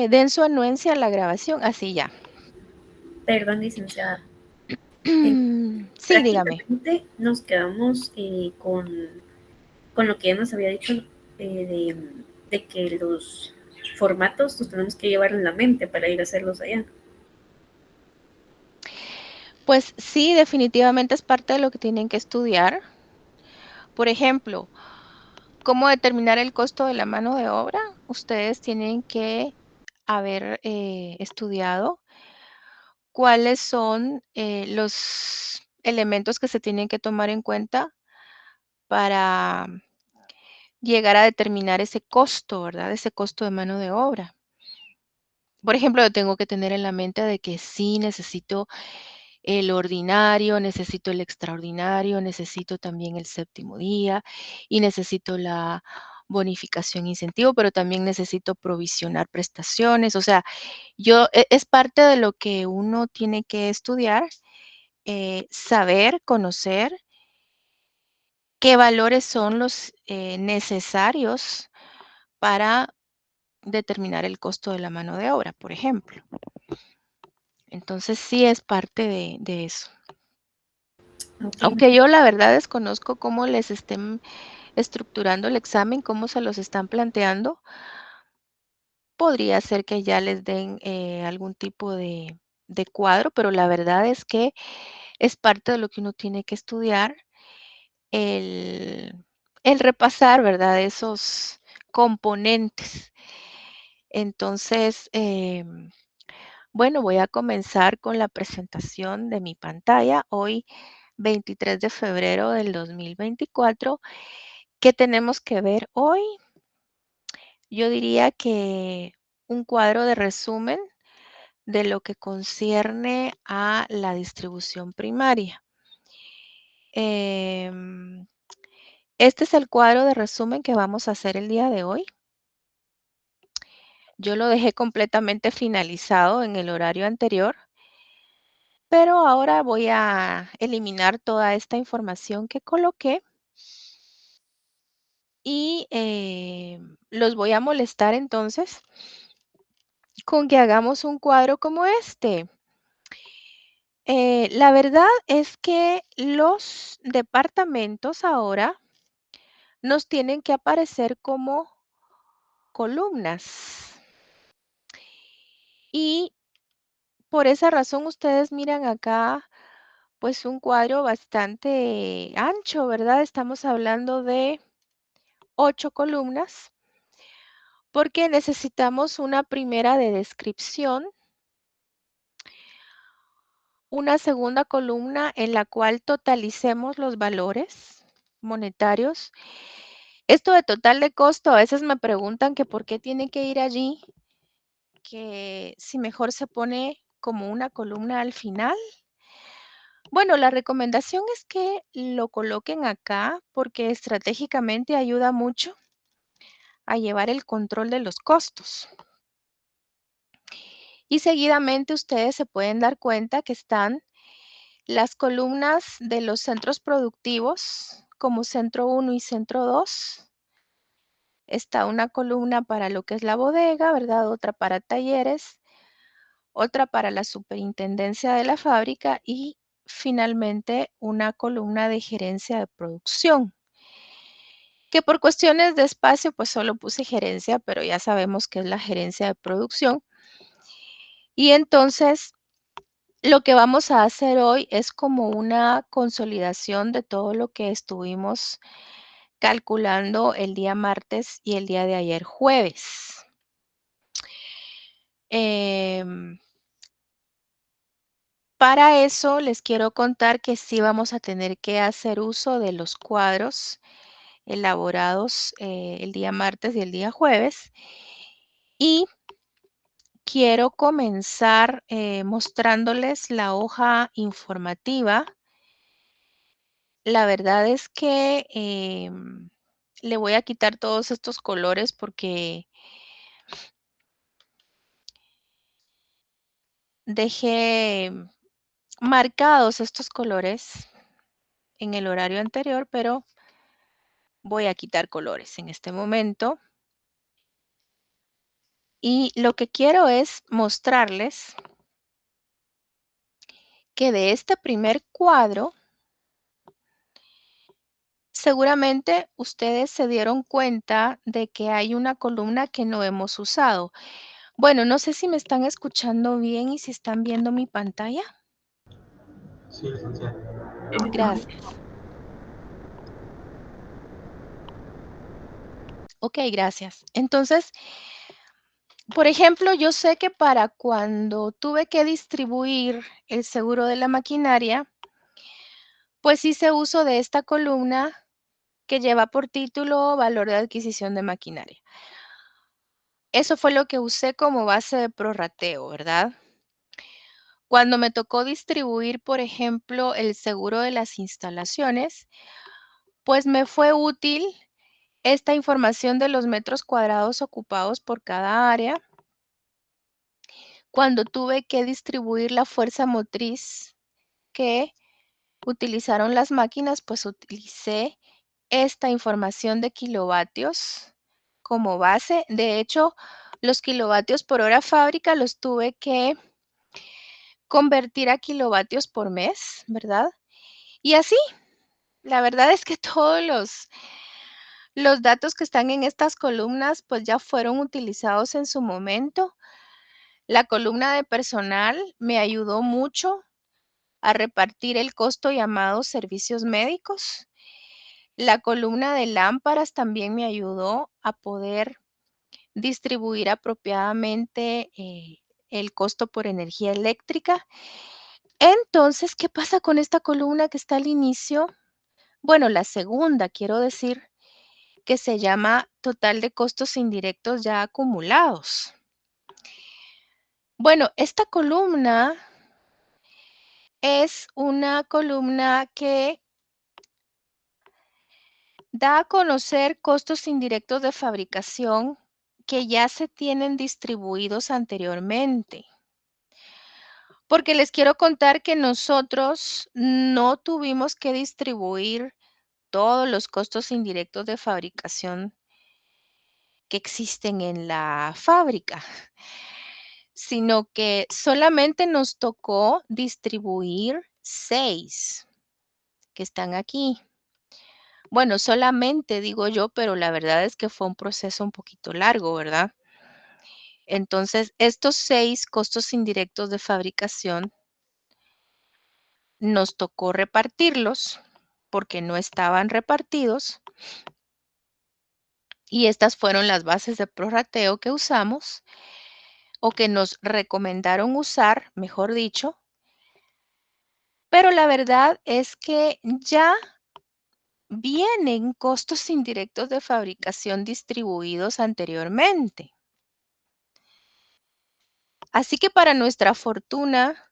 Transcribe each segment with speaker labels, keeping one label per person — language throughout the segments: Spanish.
Speaker 1: Den su anuencia a la grabación, así ya.
Speaker 2: Perdón, licenciada. Eh,
Speaker 1: Sí, dígame.
Speaker 2: Prácticamente nos quedamos con lo que ya nos había dicho de que los formatos los tenemos que llevar en la mente para ir a hacerlos allá.
Speaker 1: Pues sí, definitivamente es parte de lo que tienen que estudiar. Por ejemplo, ¿cómo determinar el costo de la mano de obra? Ustedes tienen que haber estudiado cuáles son los elementos que se tienen que tomar en cuenta para llegar a determinar ese costo, ¿verdad? Ese costo de mano de obra. Por ejemplo, yo tengo que tener en la mente de que sí necesito el ordinario, necesito el extraordinario, necesito también el séptimo día y necesito la bonificación incentivo, pero también necesito provisionar prestaciones. O sea, es parte de lo que uno tiene que estudiar, saber, conocer qué valores son los necesarios para determinar el costo de la mano de obra, por ejemplo. Entonces sí es parte de eso.
Speaker 2: Ok,
Speaker 1: Aunque yo la verdad desconozco cómo les estén estructurando el examen, cómo se los están planteando, podría ser que ya les den algún tipo de cuadro, pero la verdad es que es parte de lo que uno tiene que estudiar, el, el repasar, ¿verdad? Esos componentes. Entonces, bueno, voy a comenzar con la presentación de mi pantalla hoy, 23 de febrero del 2024. ¿Qué tenemos que ver hoy? Yo diría que un cuadro de resumen de lo que concierne a la distribución primaria. Em, este es el cuadro de resumen que vamos a hacer el día de hoy. Yo lo dejé completamente finalizado en el horario anterior, pero ahora voy a eliminar toda esta información que coloqué y los voy a molestar entonces con que hagamos un cuadro como este. La verdad es que los departamentos ahora nos tienen que aparecer como columnas. Y por esa razón ustedes miran acá pues un cuadro bastante ancho, ¿verdad? Estamos hablando de 8 columnas porque necesitamos una primera de descripción, una segunda columna en la cual totalicemos los valores monetarios. Esto de total de costo, a veces me preguntan que por qué tiene que ir allí, que si mejor se pone como una columna al final. Bueno, la recomendación es que lo coloquen acá porque estratégicamente ayuda mucho a llevar el control de los costos. Y seguidamente ustedes se pueden dar cuenta que están las columnas de los centros productivos como centro 1 y centro 2. Está una columna para lo que es la bodega, ¿verdad? Otra para talleres, otra para la superintendencia de la fábrica y finalmente una columna de gerencia de producción. Que por cuestiones de espacio, pues solo puse gerencia, pero ya sabemos que es la gerencia de producción. Y entonces, lo que vamos a hacer hoy es como una consolidación de todo lo que estuvimos calculando el día martes y el día de ayer jueves. Em, para eso les quiero contar que sí vamos a tener que hacer uso de los cuadros elaborados el día martes y el día jueves. Y quiero comenzar mostrándoles la hoja informativa. La verdad es que le voy a quitar todos estos colores porque dejé marcados estos colores en el horario anterior, pero voy a quitar colores en este momento. Y lo que quiero es mostrarles que de este primer cuadro, seguramente ustedes se dieron cuenta de que hay una columna que no hemos usado. Bueno, no sé si me están escuchando bien y si están viendo mi pantalla.
Speaker 3: Sí, licenciada.
Speaker 1: Gracias. Ok, gracias. Entonces, por ejemplo, yo sé que para cuando tuve que distribuir el seguro de la maquinaria, pues hice uso de esta columna que lleva por título Valor de adquisición de maquinaria. Eso fue lo que usé como base de prorrateo, ¿verdad? Cuando me tocó distribuir, por ejemplo, el seguro de las instalaciones, pues me fue útil esta información de los metros cuadrados ocupados por cada área. Cuando tuve que distribuir la fuerza motriz que utilizaron las máquinas, pues utilicé esta información de kilovatios como base. De hecho, los kilovatios por hora fábrica los tuve que convertir a kilovatios por mes, ¿verdad? Y así, la verdad es que todos los datos que están en estas columnas, pues ya fueron utilizados en su momento. La columna de personal me ayudó mucho a repartir el costo llamado servicios médicos. La columna de lámparas también me ayudó a poder distribuir apropiadamente el costo por energía eléctrica. Entonces, ¿qué pasa con esta columna que está al inicio? Bueno, la segunda, quiero decir, que se llama total de costos indirectos ya acumulados. Bueno, esta columna es una columna que da a conocer costos indirectos de fabricación que ya se tienen distribuidos anteriormente. Porque les quiero contar que nosotros no tuvimos que distribuir todos los costos indirectos de fabricación que existen en la fábrica, sino que solamente nos tocó distribuir 6 que están aquí. Bueno, solamente digo yo, pero la verdad es que fue un proceso un poquito largo, ¿verdad? Entonces, estos 6 costos indirectos de fabricación nos tocó repartirlos porque no estaban repartidos y estas fueron las bases de prorrateo que usamos o que nos recomendaron usar, mejor dicho, pero la verdad es que ya vienen costos indirectos de fabricación distribuidos anteriormente. Así que para nuestra fortuna,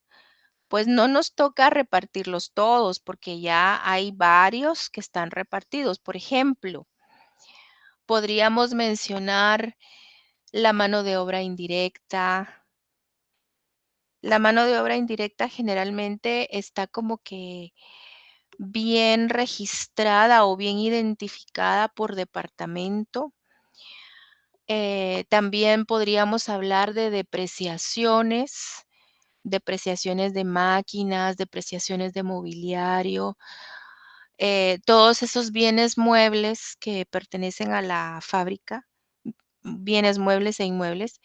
Speaker 1: pues no nos toca repartirlos todos porque ya hay varios que están repartidos. Por ejemplo, podríamos mencionar la mano de obra indirecta. La mano de obra indirecta generalmente está como que bien registrada o bien identificada por departamento. También podríamos hablar de depreciaciones de máquinas, depreciaciones de mobiliario, todos esos bienes muebles que pertenecen a la fábrica, bienes muebles e inmuebles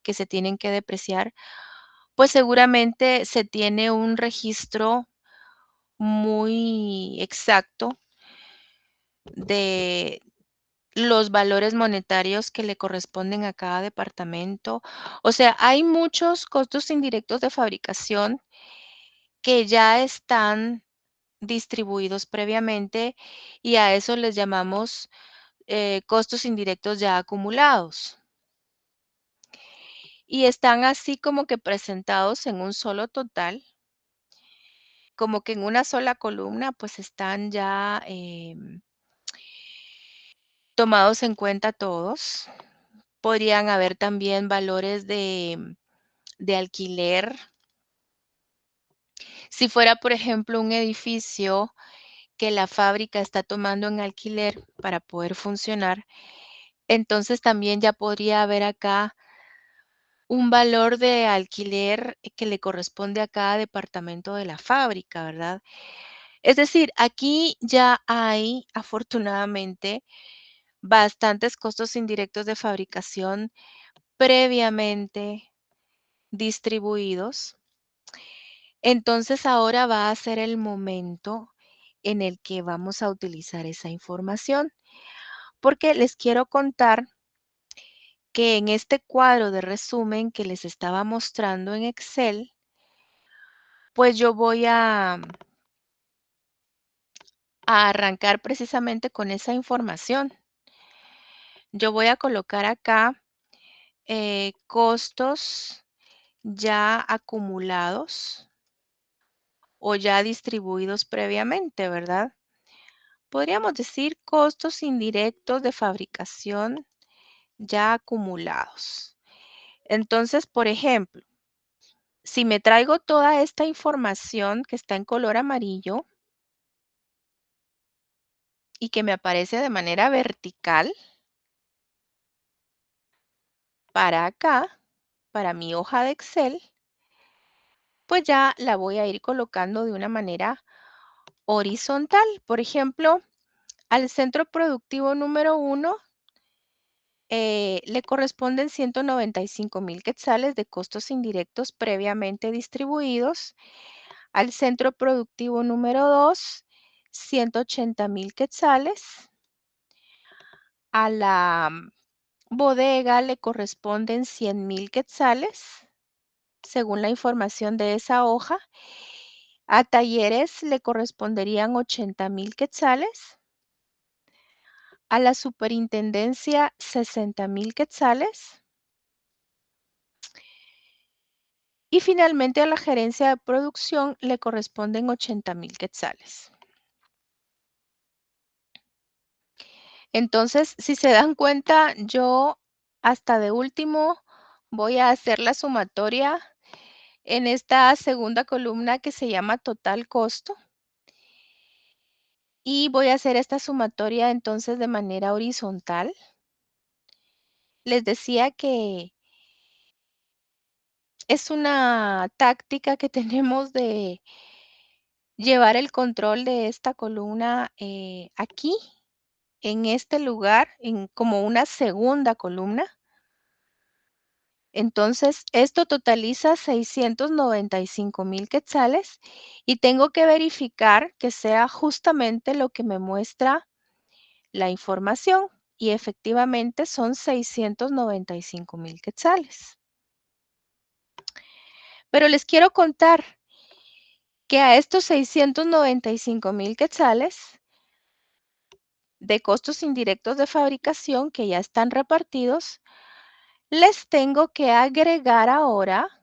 Speaker 1: que se tienen que depreciar, pues seguramente se tiene un registro muy exacto de los valores monetarios que le corresponden a cada departamento. O sea, hay muchos costos indirectos de fabricación que ya están distribuidos previamente y a eso les llamamos costos indirectos ya acumulados. Y están así como que presentados en un solo total, como que en una sola columna, pues están ya tomados en cuenta todos. Podrían haber también valores de alquiler. Si fuera, por ejemplo, un edificio que la fábrica está tomando en alquiler para poder funcionar, entonces también ya podría haber acá un valor de alquiler que le corresponde a cada departamento de la fábrica, ¿verdad? Es decir, aquí ya hay afortunadamente bastantes costos indirectos de fabricación previamente distribuidos. Entonces ahora va a ser el momento en el que vamos a utilizar esa información, porque les quiero contar que en este cuadro de resumen que les estaba mostrando en Excel, pues yo voy a arrancar precisamente con esa información. Yo voy a colocar acá costos ya acumulados o ya distribuidos previamente, ¿verdad? Podríamos decir costos indirectos de fabricación ya acumulados. Entonces, por ejemplo, si me traigo toda esta información que está en color amarillo y que me aparece de manera vertical para acá, para mi hoja de Excel, pues ya la voy a ir colocando de una manera horizontal. Por ejemplo, al centro productivo número 1 le corresponden 195,000 quetzales de costos indirectos previamente distribuidos. Al centro productivo número 2, 180,000 quetzales. A la bodega le corresponden 100,000 quetzales, según la información de esa hoja. A talleres le corresponderían 80,000 quetzales. A la superintendencia 60,000 quetzales. Y finalmente a la gerencia de producción le corresponden 80,000 quetzales. Entonces, si se dan cuenta, yo hasta de último voy a hacer la sumatoria en esta segunda columna que se llama total costo. Y voy a hacer esta sumatoria entonces de manera horizontal. Les decía que es una táctica que tenemos de llevar el control de esta columna aquí, en este lugar, como una segunda columna. Entonces, esto totaliza 695,000 quetzales y tengo que verificar que sea justamente lo que me muestra la información y efectivamente son 695,000 quetzales. Pero les quiero contar que a estos 695,000 quetzales de costos indirectos de fabricación que ya están repartidos, les tengo que agregar ahora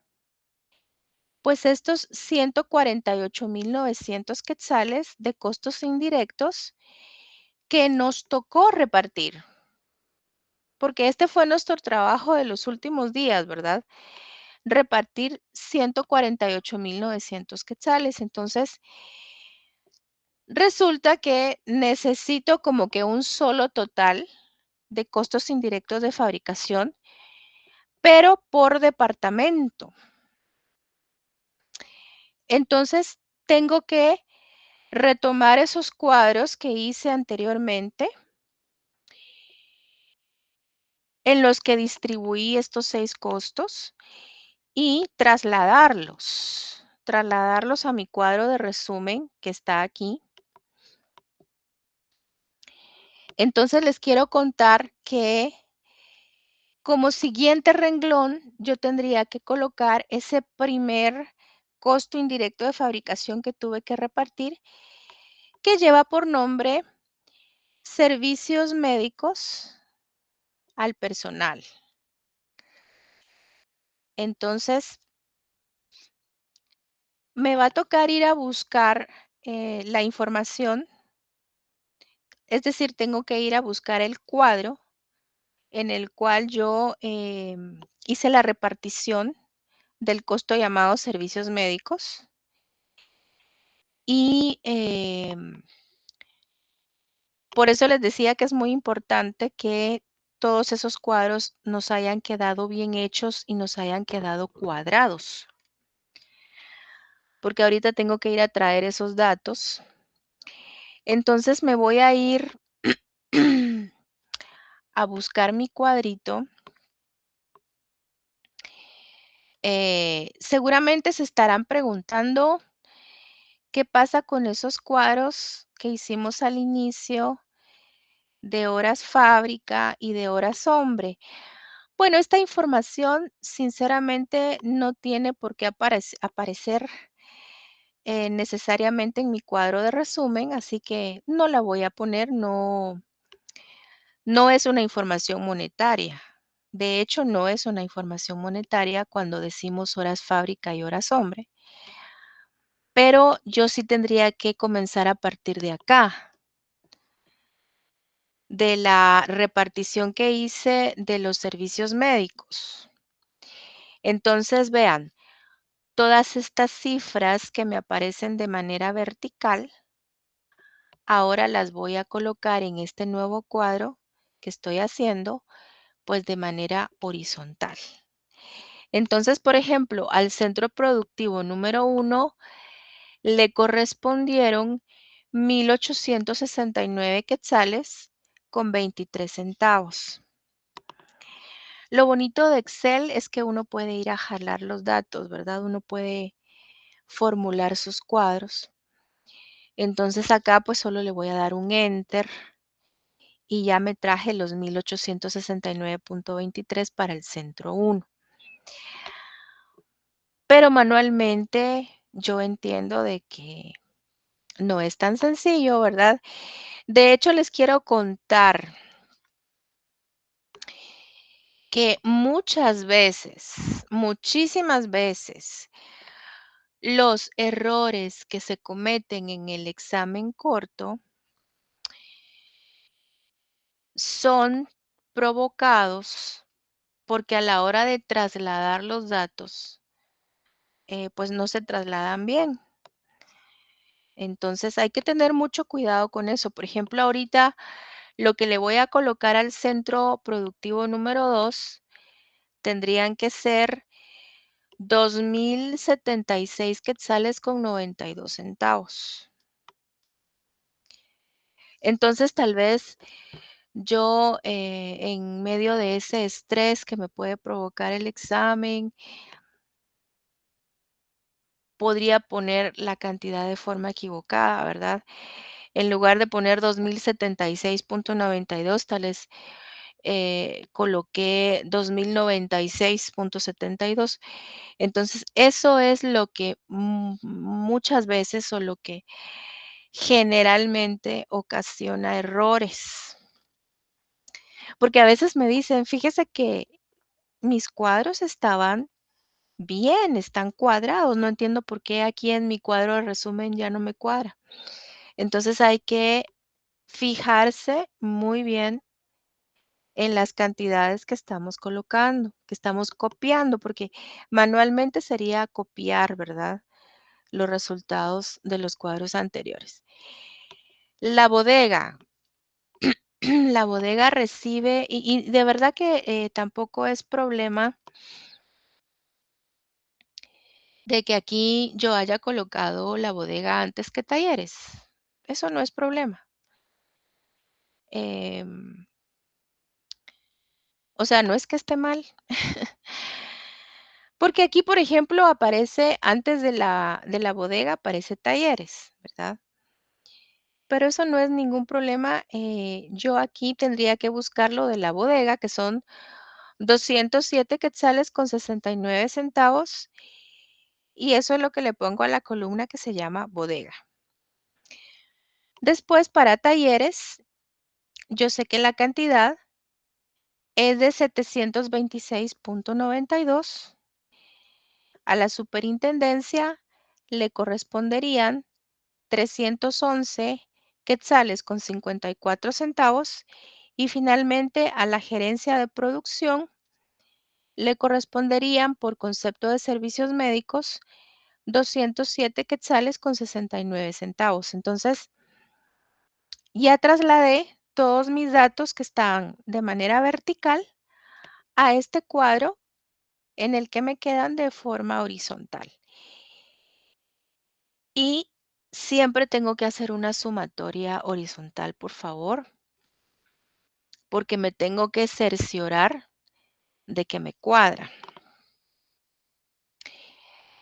Speaker 1: pues estos 148,900 quetzales de costos indirectos que nos tocó repartir. Porque este fue nuestro trabajo de los últimos días, ¿verdad? Repartir 148,900 quetzales. Entonces, resulta que necesito como que un solo total de costos indirectos de fabricación, pero por departamento. Entonces, tengo que retomar esos cuadros que hice anteriormente en los que distribuí estos 6 costos y trasladarlos a mi cuadro de resumen que está aquí. Entonces, les quiero contar que como siguiente renglón, yo tendría que colocar ese primer costo indirecto de fabricación que tuve que repartir, que lleva por nombre servicios médicos al personal. Entonces, me va a tocar ir a buscar la información, es decir, tengo que ir a buscar el cuadro en el cual yo hice la repartición del costo llamado servicios médicos. Y por eso les decía que es muy importante que todos esos cuadros nos hayan quedado bien hechos y nos hayan quedado cuadrados. Porque ahorita tengo que ir a traer esos datos. Entonces me voy a ir a buscar mi cuadrito. Seguramente se estarán preguntando qué pasa con esos cuadros que hicimos al inicio de horas fábrica y de horas hombre. Bueno, esta información sinceramente no tiene por qué aparecer necesariamente en mi cuadro de resumen, así que no la voy a poner, no es una información monetaria. De hecho, no es una información monetaria cuando decimos horas fábrica y horas hombre. Pero yo sí tendría que comenzar a partir de acá, de la repartición que hice de los servicios médicos. Entonces, vean, todas estas cifras que me aparecen de manera vertical, ahora las voy a colocar en este nuevo cuadro que estoy haciendo, pues de manera horizontal. Entonces, por ejemplo, al centro productivo número 1 le correspondieron 1,869 quetzales con 23 centavos. Lo bonito de Excel es que uno puede ir a jalar los datos, ¿verdad? Uno puede formular sus cuadros. Entonces acá pues solo le voy a dar un Enter y ya me traje los 1,869.23 para el centro 1. Pero manualmente yo entiendo de que no es tan sencillo, ¿verdad? De hecho, les quiero contar que muchas veces, muchísimas veces, los errores que se cometen en el examen corto son provocados porque a la hora de trasladar los datos, pues no se trasladan bien. Entonces hay que tener mucho cuidado con eso. Por ejemplo, ahorita lo que le voy a colocar al centro productivo número 2 tendrían que ser 2,076 quetzales con 92 centavos. Entonces, tal vez yo en medio de ese estrés que me puede provocar el examen, podría poner la cantidad de forma equivocada, ¿verdad? En lugar de poner 2,076.92, tal vez coloqué 2,096.72. Entonces, eso es lo que muchas veces o lo que generalmente ocasiona errores. Porque a veces me dicen, fíjese que mis cuadros estaban bien, están cuadrados, no entiendo por qué aquí en mi cuadro de resumen ya no me cuadra. Entonces hay que fijarse muy bien en las cantidades que estamos colocando, que estamos copiando, porque manualmente sería copiar, ¿verdad? Los resultados de los cuadros anteriores. La bodega. La bodega recibe, y de verdad que tampoco es problema de que aquí yo haya colocado la bodega antes que talleres. Eso no es problema. Em, o sea, no es que esté mal. Porque aquí, por ejemplo, aparece antes de la bodega, aparece talleres, ¿verdad? Pero eso no es ningún problema. Yo aquí tendría que buscar lo de la bodega, que son 207 quetzales con 69 centavos. Y eso es lo que le pongo a la columna que se llama bodega. Después, para talleres, yo sé que la cantidad es de 726.92. A la superintendencia le corresponderían 311 quetzales con 54 centavos y finalmente a la gerencia de producción le corresponderían por concepto de servicios médicos 207 quetzales con 69 centavos. Entonces, ya trasladé todos mis datos que están de manera vertical a este cuadro en el que me quedan de forma horizontal. Y siempre tengo que hacer una sumatoria horizontal, por favor, porque me tengo que cerciorar de que me cuadra.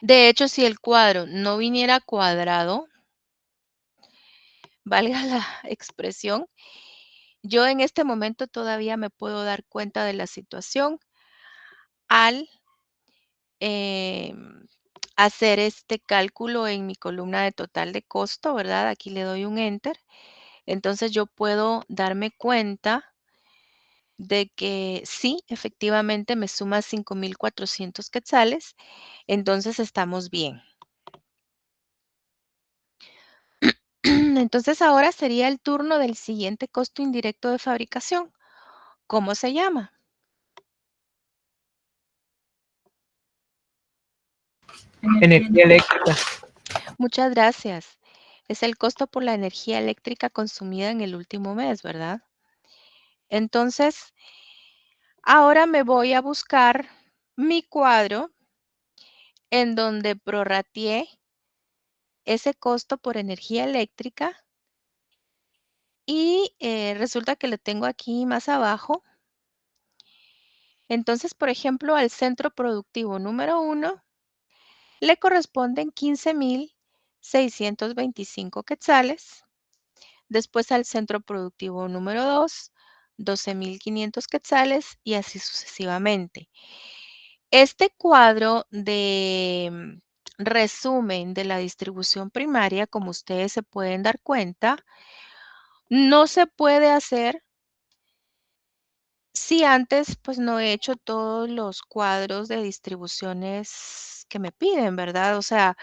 Speaker 1: De hecho, si el cuadro no viniera cuadrado, valga la expresión, yo en este momento todavía me puedo dar cuenta de la situación al hacer este cálculo en mi columna de total de costo, ¿verdad? Aquí le doy un enter. Entonces yo puedo darme cuenta de que sí, efectivamente me suma 5,400 quetzales. Entonces estamos bien. Entonces ahora sería el turno del siguiente costo indirecto de fabricación. ¿Cómo se llama?
Speaker 4: Energía eléctrica.
Speaker 1: Muchas gracias. Es el costo por la energía eléctrica consumida en el último mes, ¿verdad? Entonces, ahora me voy a buscar mi cuadro en donde prorrateé ese costo por energía eléctrica y resulta que lo tengo aquí más abajo. Entonces, por ejemplo, al centro productivo número 1 le corresponden 15,625 quetzales. Después al centro productivo número 2, 12,500 quetzales y así sucesivamente. Este cuadro de resumen de la distribución primaria, como ustedes se pueden dar cuenta, no se puede hacer si antes pues no he hecho todos los cuadros de distribuciones que me piden, ¿verdad? O sea,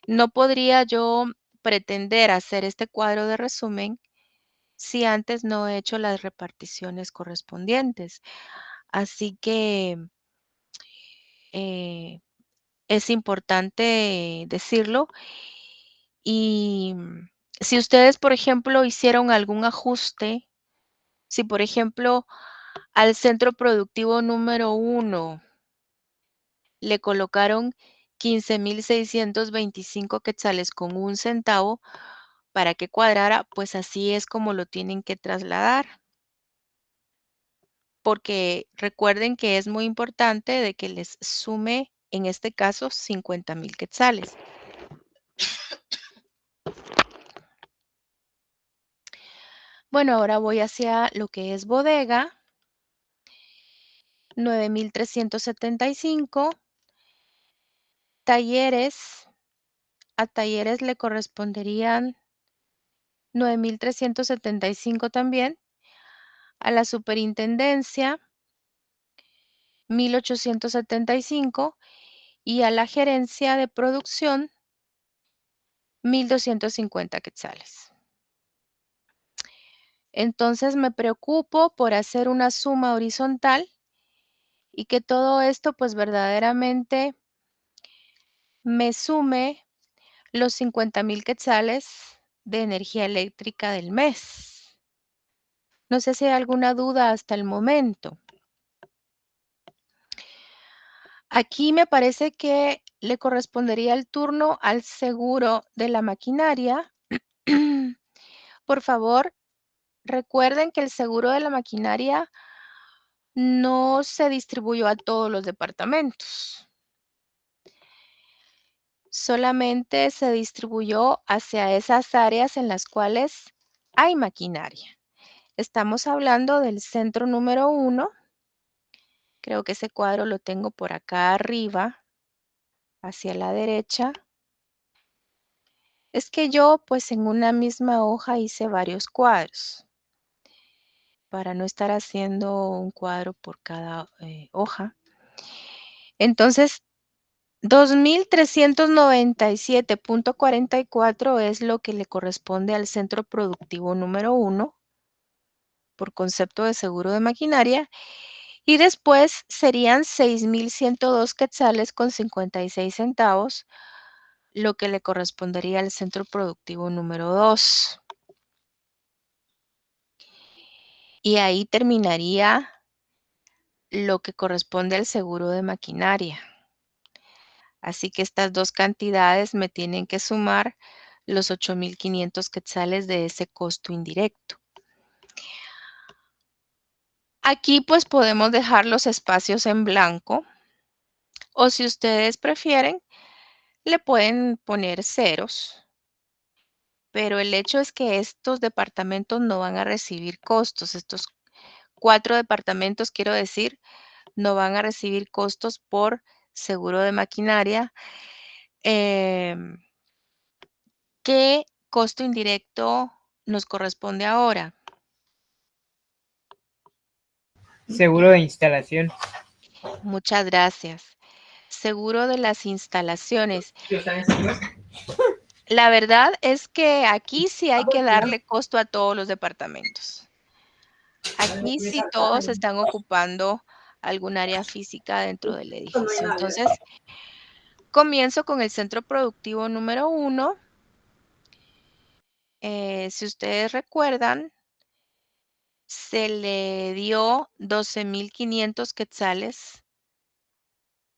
Speaker 1: no podría yo pretender hacer este cuadro de resumen si antes no he hecho las reparticiones correspondientes. Así que es importante decirlo. Y si ustedes, por ejemplo, hicieron algún ajuste, si por ejemplo al centro productivo número 1 le colocaron 15,625 quetzales con 1 centavo para que cuadrara, pues así es como lo tienen que trasladar. Porque recuerden que es muy importante de que les sume, en este caso, 50,000 quetzales. Bueno, ahora voy hacia lo que es bodega. 9,375. Talleres, a talleres le corresponderían 9,375 también. A la superintendencia, 1,875. Y a la gerencia de producción, 1,250 quetzales. Entonces me preocupo por hacer una suma horizontal y que todo esto pues verdaderamente me sume los 50,000 quetzales de energía eléctrica del mes. No sé si hay alguna duda hasta el momento. Aquí me parece que le correspondería el turno al seguro de la maquinaria. Por favor, recuerden que el seguro de la maquinaria no se distribuyó a todos los departamentos. Solamente se distribuyó hacia esas áreas en las cuales hay maquinaria. Estamos hablando del centro número 1. Creo que ese cuadro lo tengo por acá arriba, hacia la derecha. Es que yo, pues en una misma hoja hice varios cuadros para no estar haciendo un cuadro por cada hoja. Entonces, 2,397.44 es lo que le corresponde al centro productivo número 1 por concepto de seguro de maquinaria. Y después serían 6,102 quetzales con 56 centavos, lo que le correspondería al centro productivo número 2. Y ahí terminaría lo que corresponde al seguro de maquinaria. Así que estas dos cantidades me tienen que sumar los 8,500 quetzales de ese costo indirecto. Aquí pues podemos dejar los espacios en blanco o si ustedes prefieren le pueden poner ceros. Pero el hecho es que estos departamentos no van a recibir costos. Estos 4 departamentos, quiero decir, no van a recibir costos por seguro de maquinaria. ¿Qué costo indirecto nos corresponde ahora?
Speaker 4: Seguro de instalación.
Speaker 1: Muchas gracias. Seguro de las instalaciones. La verdad es que aquí sí hay que darle costo a todos los departamentos. Aquí sí todos están ocupando algún área física dentro del edificio. Entonces, comienzo con el centro productivo número 1. Si ustedes recuerdan, se le dio 12,500 quetzales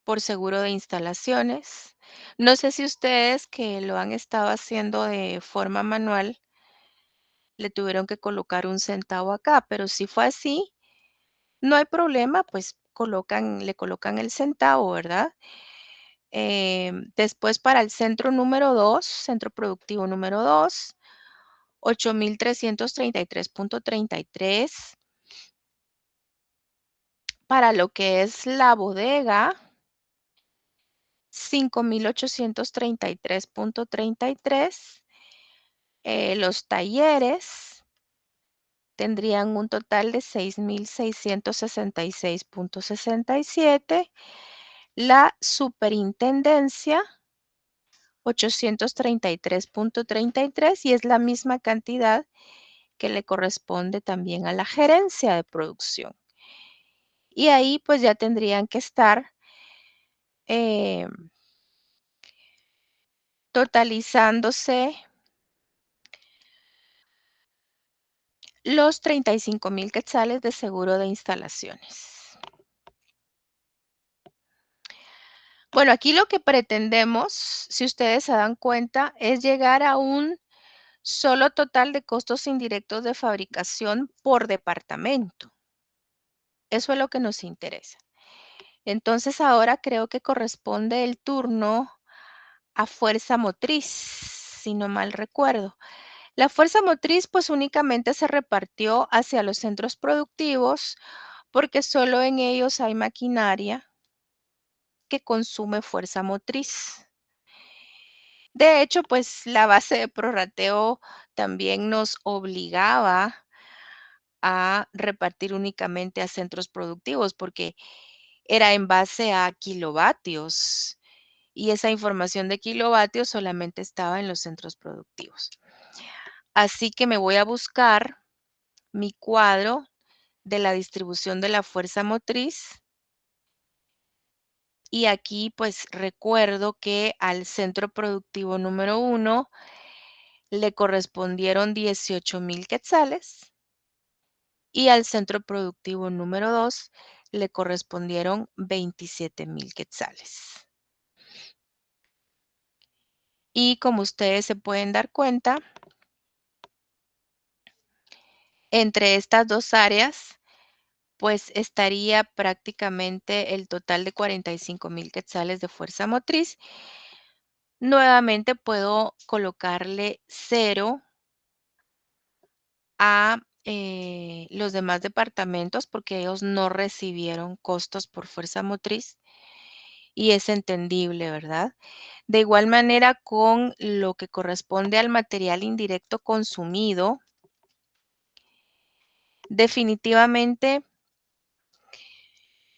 Speaker 1: por seguro de instalaciones. No sé si ustedes que lo han estado haciendo de forma manual le tuvieron que colocar un centavo acá, pero si fue así, no hay problema, pues le colocan el centavo, ¿verdad? Después para el centro número 2, centro productivo número 2, 8,333.33. Para lo que es la bodega, 5,833.33. Los talleres tendrían un total de 6,666.67. La superintendencia, 833.33 y es la misma cantidad que le corresponde también a la gerencia de producción. Y ahí pues ya tendrían que estar totalizándose los 35,000 quetzales de seguro de instalaciones. Bueno, aquí lo que pretendemos, si ustedes se dan cuenta, es llegar a un solo total de costos indirectos de fabricación por departamento. Eso es lo que nos interesa. Entonces ahora creo que corresponde el turno a fuerza motriz, si no mal recuerdo. La fuerza motriz pues únicamente se repartió hacia los centros productivos porque solo en ellos hay maquinaria que consume fuerza motriz. De hecho, pues la base de prorrateo también nos obligaba a repartir únicamente a centros productivos porque era en base a kilovatios y esa información de kilovatios solamente estaba en los centros productivos. Así que me voy a buscar mi cuadro de la distribución de la fuerza motriz y aquí pues recuerdo que al centro productivo número 1 le correspondieron 18,000 quetzales y al centro productivo número 2 le correspondieron 27,000 quetzales. Y como ustedes se pueden dar cuenta, entre estas dos áreas, pues estaría prácticamente el total de 45,000 quetzales de fuerza motriz. Nuevamente puedo colocarle 0 a los demás departamentos porque ellos no recibieron costos por fuerza motriz y es entendible, ¿verdad? De igual manera con lo que corresponde al material indirecto consumido, definitivamente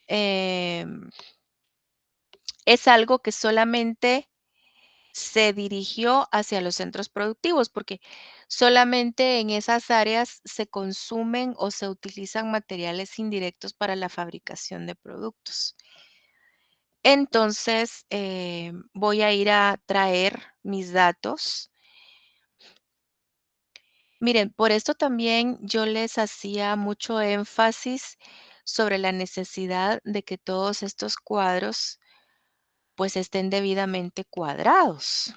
Speaker 1: es algo que solamente se dirigió hacia los centros productivos, porque solamente en esas áreas se consumen o se utilizan materiales indirectos para la fabricación de productos. Entonces, voy a ir a traer mis datos. Miren, por esto también yo les hacía mucho énfasis sobre la necesidad de que todos estos cuadros pues estén debidamente cuadrados,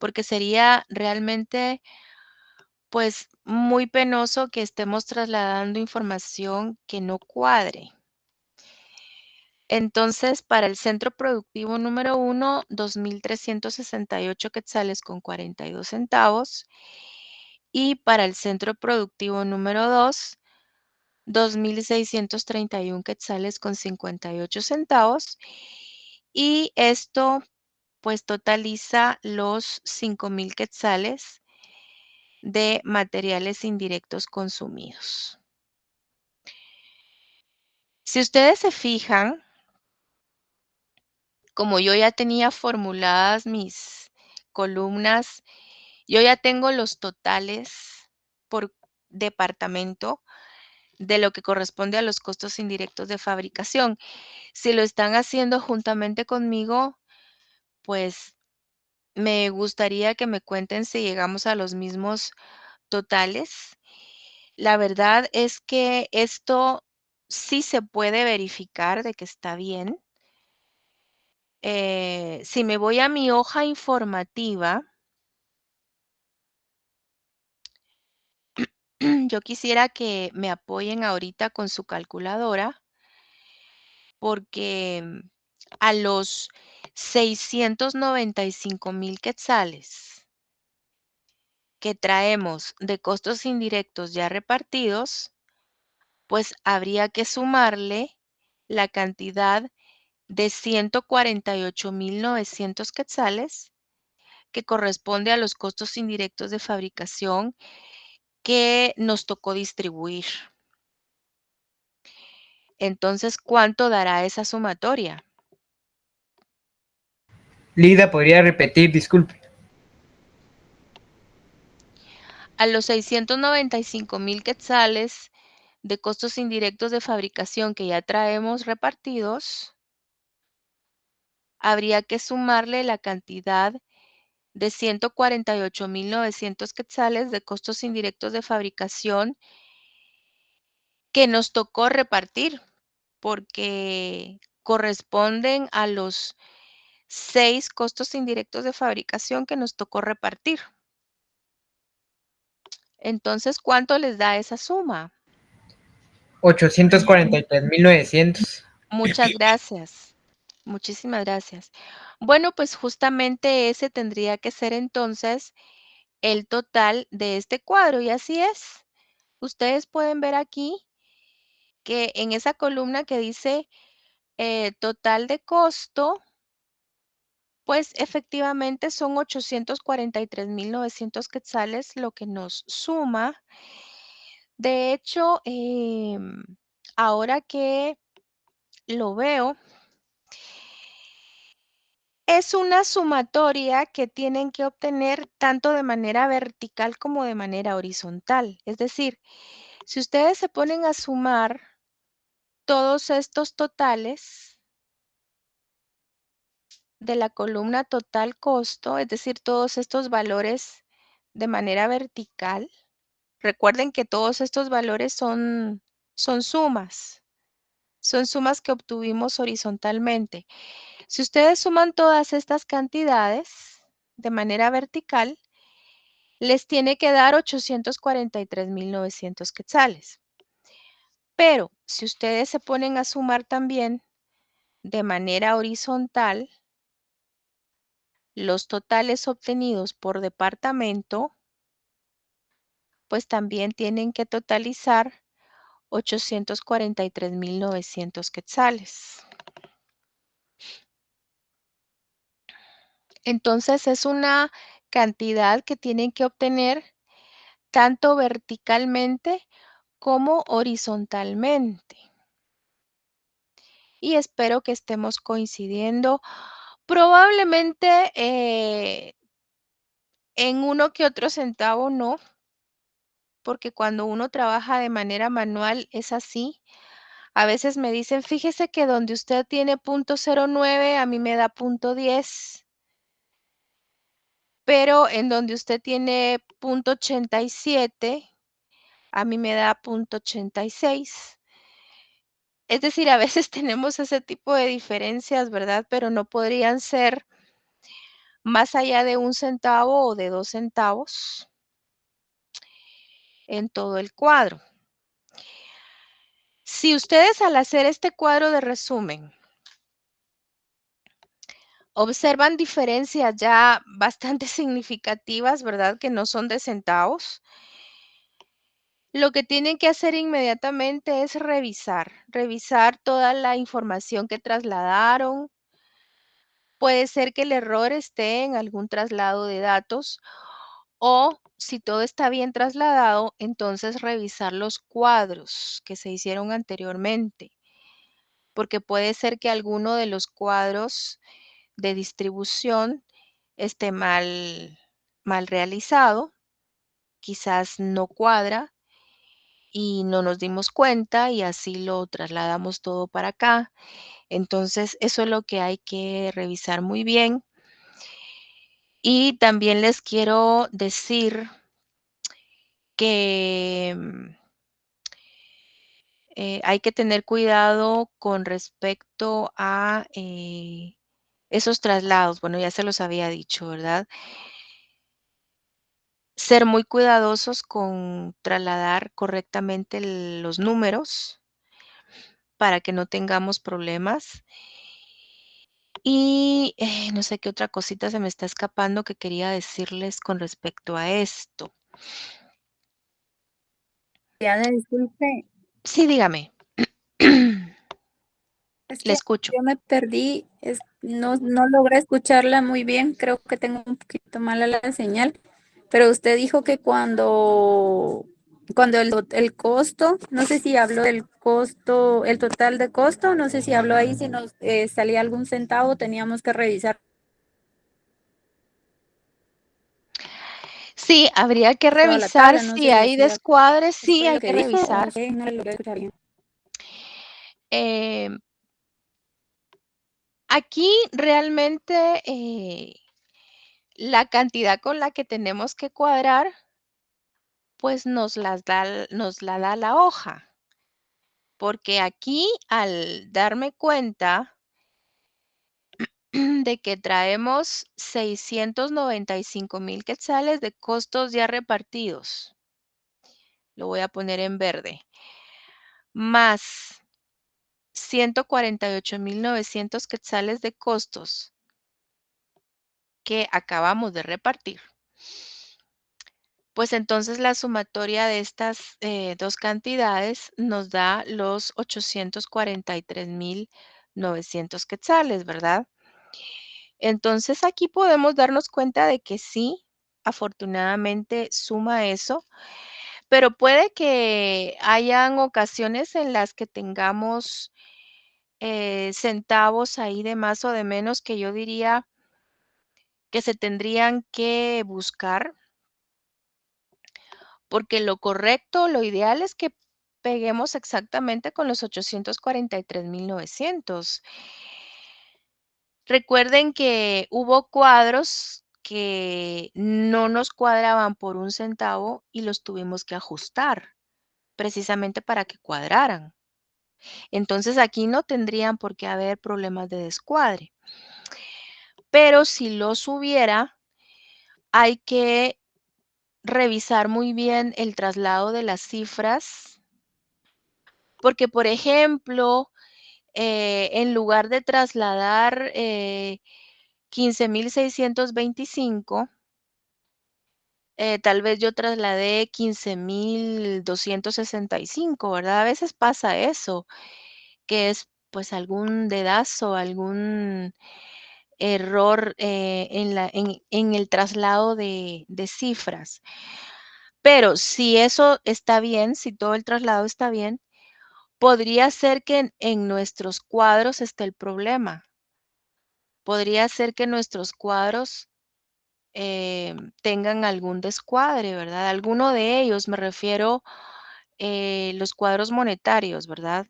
Speaker 1: porque sería realmente pues muy penoso que estemos trasladando información que no cuadre. Entonces, para el centro productivo número 1, 2.368 quetzales con 42 centavos. Y para el centro productivo número 2, 2.631 quetzales con 58 centavos. Y esto pues totaliza los 5.000 quetzales de materiales indirectos consumidos. Si ustedes se fijan, como yo ya tenía formuladas mis columnas, yo ya tengo los totales por departamento de lo que corresponde a los costos indirectos de fabricación. Si lo están haciendo juntamente conmigo, pues me gustaría que me cuenten si llegamos a los mismos totales. La verdad es que esto sí se puede verificar de que está bien. Si me voy a mi hoja informativa, yo quisiera que me apoyen ahorita con su calculadora, porque a los 695.000 quetzales que traemos de costos indirectos ya repartidos, pues habría que sumarle la cantidad de 148.900 quetzales que corresponde a los costos indirectos de fabricación que nos tocó distribuir. Entonces, ¿cuánto dará esa sumatoria?
Speaker 4: Lida, ¿podría repetir? Disculpe.
Speaker 1: A los 695.000 quetzales de costos indirectos de fabricación que ya traemos repartidos, habría que sumarle la cantidad de 148.900 quetzales de costos indirectos de fabricación que nos tocó repartir, porque corresponden a los 6 costos indirectos de fabricación que nos tocó repartir. Entonces, ¿cuánto les da esa suma?
Speaker 4: 843.900.
Speaker 1: Muchas gracias. Muchísimas gracias. Bueno, pues justamente ese tendría que ser entonces el total de este cuadro y así es. Ustedes pueden ver aquí que en esa columna que dice total de costo, pues efectivamente son 843.900 quetzales lo que nos suma. De hecho, ahora que lo veo, es una sumatoria que tienen que obtener tanto de manera vertical como de manera horizontal. Es decir, si ustedes se ponen a sumar todos estos totales de la columna total costo, es decir, todos estos valores de manera vertical, recuerden que todos estos valores son sumas que obtuvimos horizontalmente. Si ustedes suman todas estas cantidades de manera vertical, les tiene que dar 843.900 quetzales. Pero si ustedes se ponen a sumar también de manera horizontal los totales obtenidos por departamento, pues también tienen que totalizar 843.900 quetzales. Entonces es una cantidad que tienen que obtener tanto verticalmente como horizontalmente. Y espero que estemos coincidiendo. Probablemente en uno que otro centavo no, porque cuando uno trabaja de manera manual es así. A veces me dicen, fíjese que donde usted tiene .09, a mí me da .10. pero en donde usted tiene .87, a mí me da .86. Es decir, a veces tenemos ese tipo de diferencias, ¿verdad? Pero no podrían ser más allá de 1 centavo o de 2 centavos en todo el cuadro. Si ustedes al hacer este cuadro de resumen observan diferencias ya bastante significativas, ¿verdad? Que no son de centavos. Lo que tienen que hacer inmediatamente es revisar toda la información que trasladaron. Puede ser que el error esté en algún traslado de datos o si todo está bien trasladado, entonces revisar los cuadros que se hicieron anteriormente, porque puede ser que alguno de los cuadros de distribución esté mal realizado, quizás no cuadra y no nos dimos cuenta y así lo trasladamos todo para acá. Entonces, eso es lo que hay que revisar muy bien. Y también les quiero decir que hay que tener cuidado con respecto a esos traslados. Bueno, ya se los había dicho, ¿verdad? Ser muy cuidadosos con trasladar correctamente los números para que no tengamos problemas. Y no sé qué otra cosita se me está escapando que quería decirles con respecto a esto.
Speaker 5: Diana, disculpe,
Speaker 1: Sí, dígame.
Speaker 5: es
Speaker 1: Le
Speaker 5: que
Speaker 1: escucho.
Speaker 5: yo me perdí, no logré escucharla muy bien, creo que tengo un poquito mala la señal, pero usted dijo que cuando el costo, no sé si habló del costo, el total de costo, no sé si habló ahí, si nos salía algún centavo, teníamos que revisar
Speaker 1: Sí, habría que
Speaker 5: toda la
Speaker 1: revisar
Speaker 5: tabla, no
Speaker 1: si
Speaker 5: sé
Speaker 1: hay
Speaker 5: si
Speaker 1: descuadres,
Speaker 5: eso
Speaker 1: sí,
Speaker 5: fue
Speaker 1: hay
Speaker 5: lo
Speaker 1: que
Speaker 5: que dijo o
Speaker 1: revisar.
Speaker 5: qué, no le logré escuchar bien.
Speaker 1: Eh, Aquí realmente la cantidad con la que tenemos que cuadrar, pues nos la da la hoja. Porque aquí al darme cuenta de que traemos 695,000 quetzales de costos ya repartidos, lo voy a poner en verde, más 148,900 quetzales de costos que acabamos de repartir. Pues entonces la sumatoria de estas dos cantidades nos da los 843,900 quetzales, ¿verdad? Entonces aquí podemos darnos cuenta de que sí, afortunadamente suma eso, pero puede que hayan ocasiones en las que tengamos centavos ahí de más o de menos que yo diría que se tendrían que buscar, porque lo correcto, lo ideal es que peguemos exactamente con los 843,900. Recuerden que hubo cuadros que no nos cuadraban por 1 centavo y los tuvimos que ajustar, precisamente para que cuadraran. Entonces, aquí no tendrían por qué haber problemas de descuadre. Pero si los hubiera, hay que revisar muy bien el traslado de las cifras, porque, por ejemplo, en lugar de trasladar 15,625, tal vez yo trasladé 15,265, ¿verdad? A veces pasa eso, que es pues algún dedazo, algún error en el traslado de cifras. Pero si eso está bien, si todo el traslado está bien, podría ser que en nuestros cuadros esté el problema. Podría ser que nuestros cuadros tengan algún descuadre, ¿verdad? Alguno de ellos, me refiero los cuadros monetarios, ¿verdad?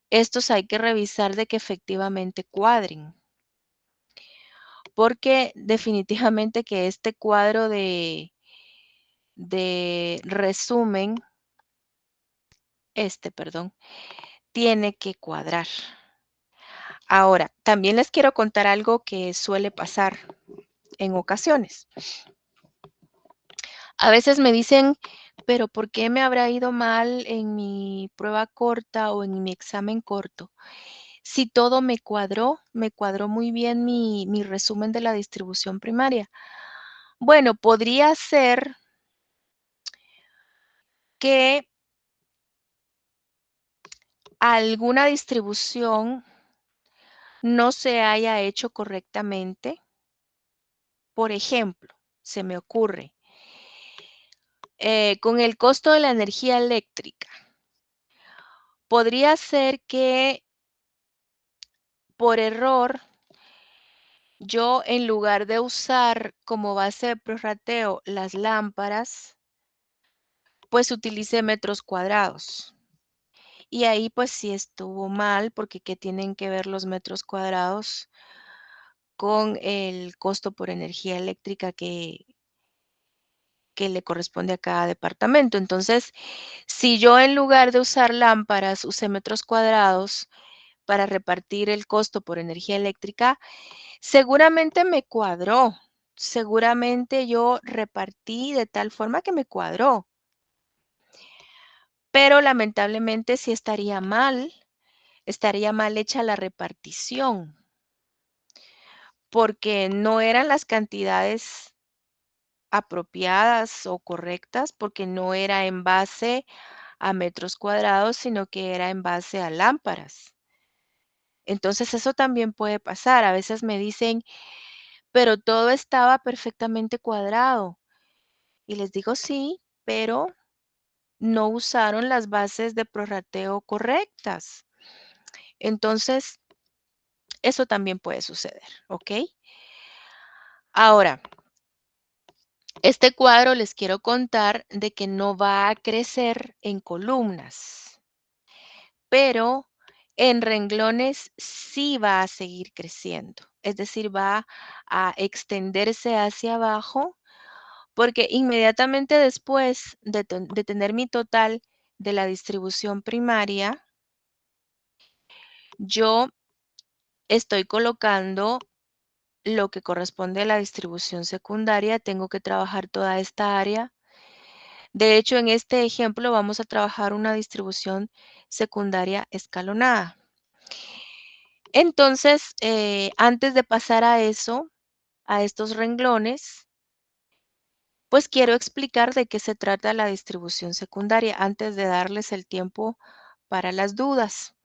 Speaker 1: Estos hay que revisar de que efectivamente cuadren. porque definitivamente que este cuadro de resumen, perdón, tiene que cuadrar. Ahora, también les quiero contar algo que suele pasar en ocasiones. A veces me dicen, pero ¿por qué me habrá ido mal en mi prueba corta o en mi examen corto? Si todo me cuadró muy bien mi resumen de la distribución primaria. Bueno, podría ser que alguna distribución no se haya hecho correctamente. Por ejemplo, se me ocurre, con el costo de la energía eléctrica, podría ser que por error yo, en lugar de usar como base de prorrateo las lámparas, pues utilicé metros cuadrados. Y ahí pues sí estuvo mal, porque ¿qué tienen que ver los metros cuadrados con el costo por energía eléctrica que le corresponde a cada departamento? Entonces, si yo en lugar de usar lámparas usé metros cuadrados para repartir el costo por energía eléctrica, seguramente me cuadró. Seguramente yo repartí de tal forma que me cuadró. Pero lamentablemente sí estaría mal hecha la repartición, porque no eran las cantidades apropiadas o correctas, porque no era en base a metros cuadrados, sino que era en base a lámparas. Entonces eso también puede pasar. A veces me dicen, pero todo estaba perfectamente cuadrado. Y les digo sí, pero no usaron las bases de prorrateo correctas. Entonces, eso también puede suceder, ¿ok? Ahora, este cuadro les quiero contar de que no va a crecer en columnas, pero en renglones sí va a seguir creciendo. Es decir, va a extenderse hacia abajo, porque inmediatamente después de tener mi total de la distribución primaria, yo estoy colocando lo que corresponde a la distribución secundaria. Tengo que trabajar toda esta área. De hecho, en este ejemplo vamos a trabajar una distribución secundaria escalonada. Entonces, antes de pasar a eso, a estos renglones, pues quiero explicar de qué se trata la distribución secundaria antes de darles el tiempo para las dudas.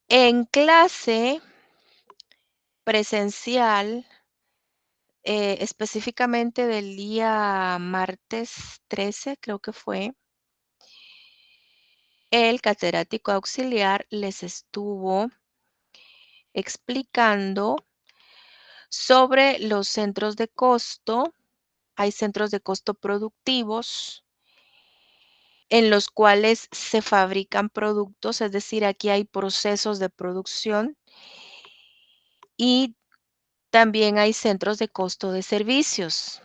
Speaker 1: En clase presencial, específicamente del día martes 13, creo que fue, el catedrático auxiliar les estuvo explicando sobre los centros de costo. Hay centros de costo productivos en los cuales se fabrican productos, es decir, aquí hay procesos de producción, y también hay centros de costo de servicios.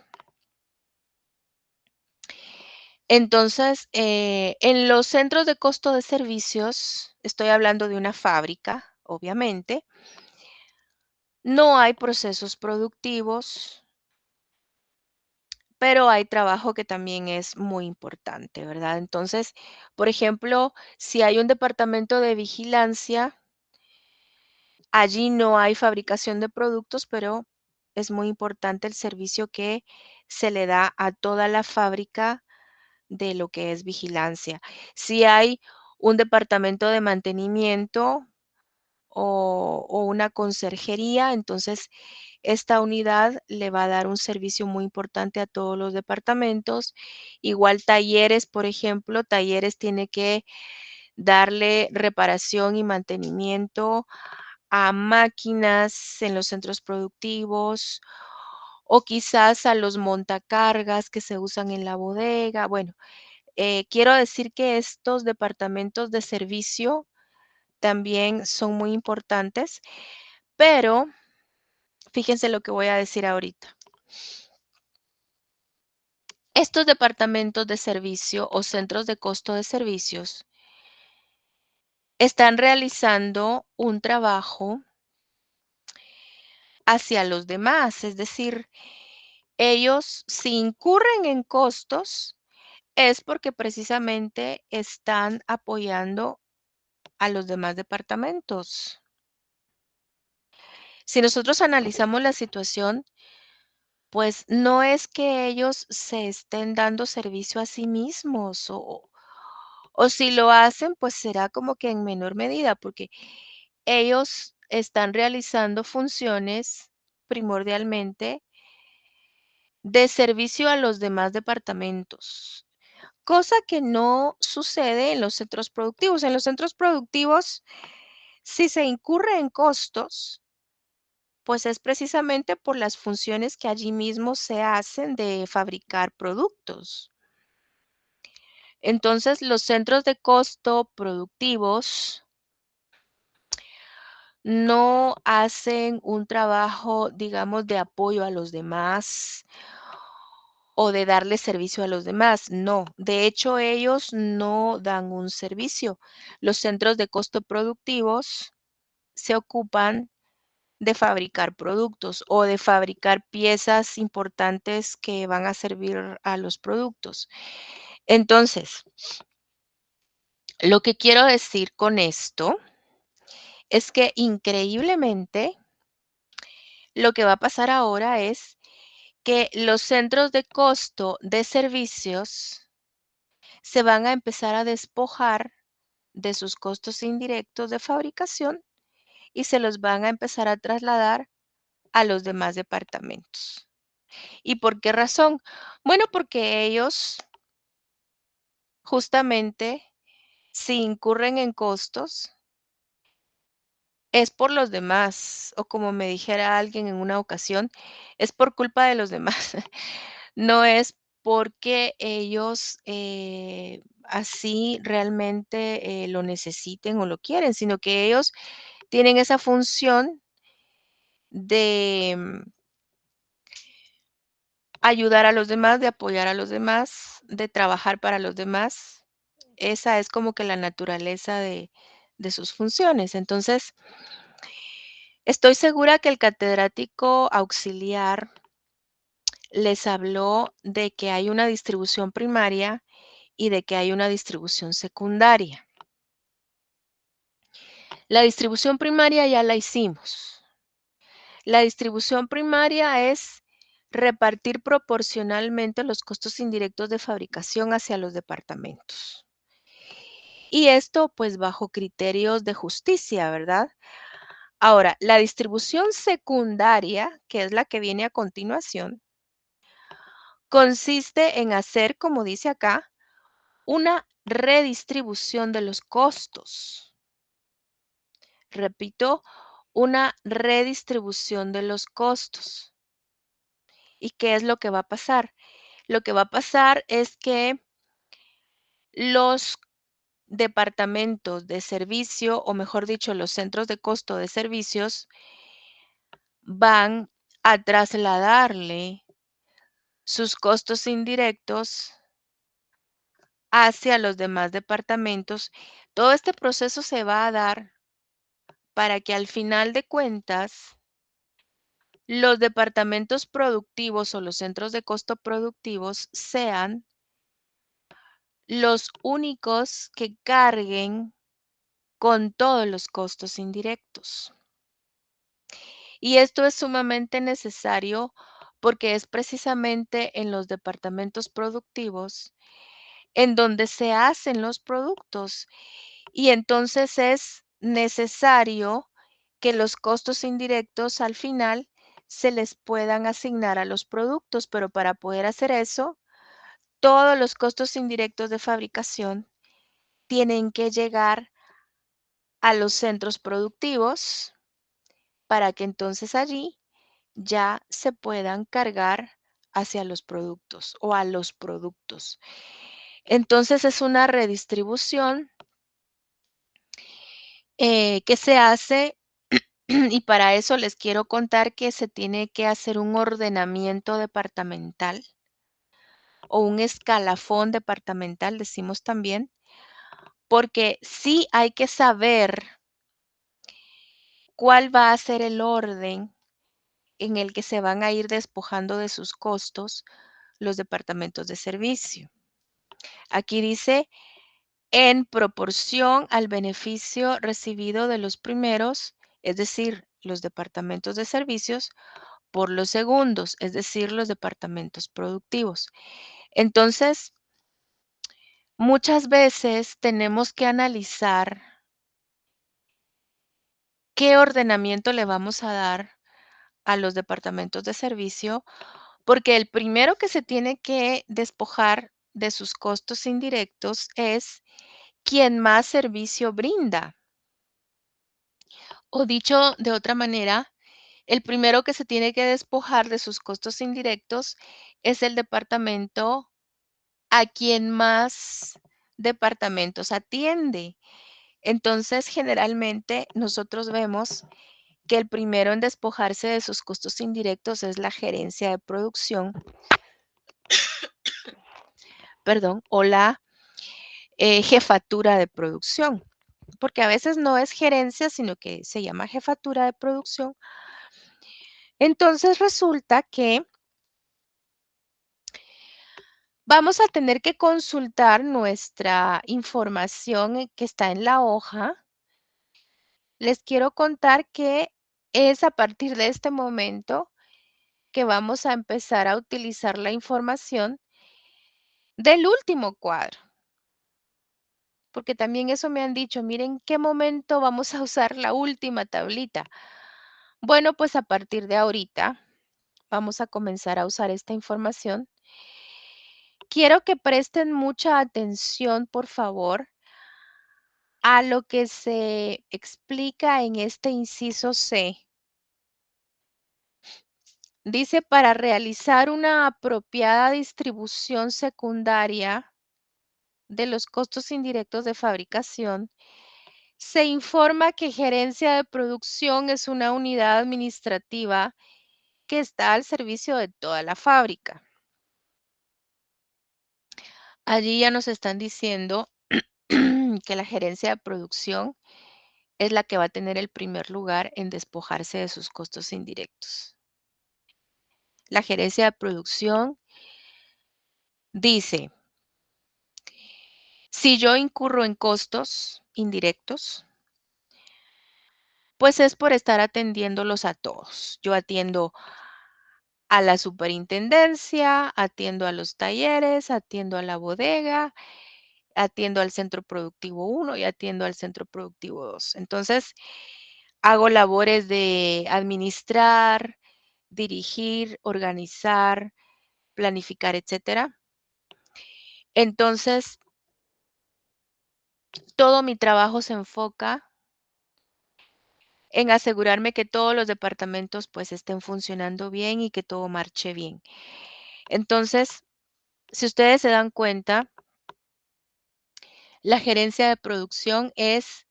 Speaker 1: Entonces, en los centros de costo de servicios, estoy hablando de una fábrica, obviamente, no hay procesos productivos, pero hay trabajo que también es muy importante, ¿verdad? Entonces, por ejemplo, si hay un departamento de vigilancia, allí no hay fabricación de productos, pero es muy importante el servicio que se le da a toda la fábrica de lo que es vigilancia. Si hay un departamento de mantenimiento o una conserjería, entonces esta unidad le va a dar un servicio muy importante a todos los departamentos. Igual talleres, por ejemplo, talleres tiene que darle reparación y mantenimiento a máquinas en los centros productivos o quizás a los montacargas que se usan en la bodega. Bueno, quiero decir que estos departamentos de servicio también son muy importantes, Pero fíjense lo que voy a decir ahorita. Estos departamentos de servicio o centros de costo de servicios están realizando un trabajo hacia los demás, es decir, ellos si incurren en costos es porque precisamente están apoyando a los demás departamentos. Si nosotros analizamos la situación, pues no es que ellos se estén dando servicio a sí mismos o si lo hacen, pues será como que en menor medida, porque ellos están realizando funciones primordialmente de servicio a los demás departamentos, cosa que no sucede en los centros productivos. En los centros productivos, si se incurre en costos, pues es precisamente por las funciones que allí mismo se hacen de fabricar productos. Entonces, los centros de costo productivos no hacen un trabajo, digamos, de apoyo a los demás o de darle servicio a los demás. No, de hecho, ellos no dan un servicio. Los centros de costo productivos se ocupan de fabricar productos o de fabricar piezas importantes que van a servir a los productos. Entonces, lo que quiero decir con esto es que increíblemente lo que va a pasar ahora es que los centros de costo de servicios se van a empezar a despojar de sus costos indirectos de fabricación y se los van a empezar a trasladar a los demás departamentos. ¿Y por qué razón? Bueno, porque ellos justamente si incurren en costos es por los demás, o como me dijera alguien en una ocasión, es por culpa de los demás. No es porque ellos así realmente lo necesiten o lo quieren, sino que ellos tienen esa función de ayudar a los demás, de apoyar a los demás, de trabajar para los demás. Esa es como que la naturaleza de sus funciones. Entonces, estoy segura que el catedrático auxiliar les habló de que hay una distribución primaria y de que hay una distribución secundaria. La distribución primaria ya la hicimos. La distribución primaria es repartir proporcionalmente los costos indirectos de fabricación hacia los departamentos. Y esto pues bajo criterios de justicia, ¿verdad? Ahora, la distribución secundaria, que es la que viene a continuación, consiste en hacer, como dice acá, una redistribución de los costos. Repito, una redistribución de los costos. ¿Y qué es lo que va a pasar? Lo que va a pasar es que los departamentos de servicio, o mejor dicho, los centros de costo de servicios, van a trasladarle sus costos indirectos hacia los demás departamentos. Todo este proceso se va a dar para que al final de cuentas los departamentos productivos o los centros de costo productivos sean los únicos que carguen con todos los costos indirectos. Y esto es sumamente necesario porque es precisamente en los departamentos productivos en donde se hacen los productos y entonces es necesario que los costos indirectos al final se les puedan asignar a los productos, pero para poder hacer eso, todos los costos indirectos de fabricación tienen que llegar a los centros productivos para que entonces allí ya se puedan cargar hacia los productos o a los productos. Entonces es una redistribución que se hace Y para eso les quiero contar que se tiene que hacer un ordenamiento departamental o un escalafón departamental, decimos también, porque sí hay que saber cuál va a ser el orden en el que se van a ir despojando de sus costos los departamentos de servicio. Aquí dice, en proporción al beneficio recibido de los primeros, es decir, los departamentos de servicios, por los segundos, es decir, los departamentos productivos. Entonces, muchas veces tenemos que analizar qué ordenamiento le vamos a dar a los departamentos de servicio, porque el primero que se tiene que despojar de sus costos indirectos es quien más servicio brinda. O dicho de otra manera, el primero que se tiene que despojar de sus costos indirectos es el departamento a quien más departamentos atiende. Entonces, generalmente nosotros vemos que el primero en despojarse de sus costos indirectos es la gerencia de producción, perdón, o la jefatura de producción, porque a veces no es gerencia, sino que se llama jefatura de producción. Entonces resulta que vamos a tener que consultar nuestra información que está en la hoja. Les quiero contar que es a partir de este momento que vamos a empezar a utilizar la información del último cuadro. Porque también eso me han dicho, miren, ¿qué momento vamos a usar la última tablita? Bueno, pues a partir de ahorita vamos a comenzar a usar esta información. Quiero que presten mucha atención, por favor, a lo que se explica en este inciso C. Dice, para realizar una apropiada distribución secundaria de los costos indirectos de fabricación, se informa que gerencia de producción es una unidad administrativa que está al servicio de toda la fábrica. Allí ya nos están diciendo que la gerencia de producción es la que va a tener el primer lugar en despojarse de sus costos indirectos. La gerencia de producción dice, si yo incurro en costos indirectos, pues es por estar atendiéndolos a todos. Yo atiendo a la superintendencia, atiendo a los talleres, atiendo a la bodega, atiendo al centro productivo 1 y atiendo al centro productivo 2. Entonces, hago labores de administrar, dirigir, organizar, planificar, etcétera. Entonces, todo mi trabajo se enfoca en asegurarme que todos los departamentos pues estén funcionando bien y que todo marche bien. Entonces, si ustedes se dan cuenta, la gerencia de producción es